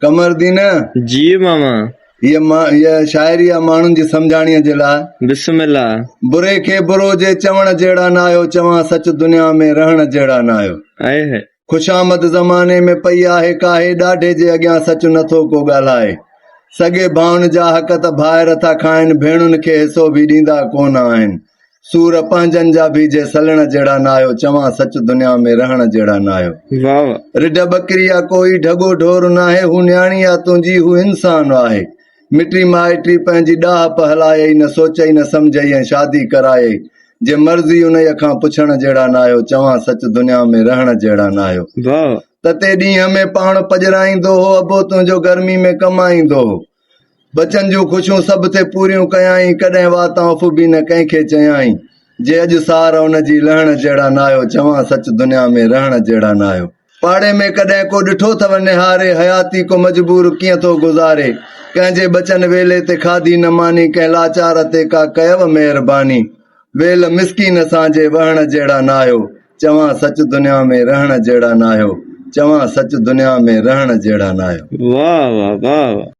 कमरदीन जी मामा। ये शायरी माण्हुनि जी सम्झाणीअ जे लाइ। बिस्मिल्लाह। बुरे खे बुरो जे चवण जहिड़ा न आहियो, चवां सच दुनिया में रहण जहिड़ा न आहियो। आए है खुशामद ज़माने में पई आहे काहे, ॾाढे जे अॻियां सच नथो को ॻाल्हाए। सॻे भाउनि जा हक़ त भाइर था खाइनि, भेणुनि खे हिसो बि ॾींदा कोन आहिनि। सूर पंहिंजनि जा बीजे सलण जहिड़ा न आहियो, चवां सच दुनिया में रहण जहिड़ा न आहियो। वाह वाह। रिढ बकरी या कोई ढगो ढोर नाहे, हू न्याणी या तुंहिंजी हू इंसान आहे। मिटी माइटी पंहिंजी ॾाह पहलाए, न सोचई न सम्झई ऐं शादी कराए। जे मर्ज़ी उन खां पुछण जहिड़ा न आहियो, चवां सच दुनिया में रहण जहिड़ा न आहियो। वाह। तते ॾींहं में पाण पजराईंदो हो, अबो तुंहिंजो गर्मी में कमाईंदो हो। बचन जूं ख़ुशियूं सभ ते पूरियूं कयाई, कॾहिं वाता उफ बि न कंहिंखे चयाई। जे अॼु सार उन जी लहण जहिड़ा न आहियो, चवां सच दुनिया में रहण जहिड़ा न आहियो। पाड़े में कॾहिं को ॾिठो अथव निहारे, हयाती को मजबूर कीअं थो गुज़ारे। कंहिंजे बचन वेले ते खाधी न मानी, कंहिं लाचार ते का कयव महिरबानी। वेल मिसकीन सां जे वहण जहिड़ा न आहियो, चवां सच दुनिया में रहण जहिड़ा न आहियो। चवां सच दुनिया में रहण जहिड़ा न आहियो। वाह वाह वाह वाह।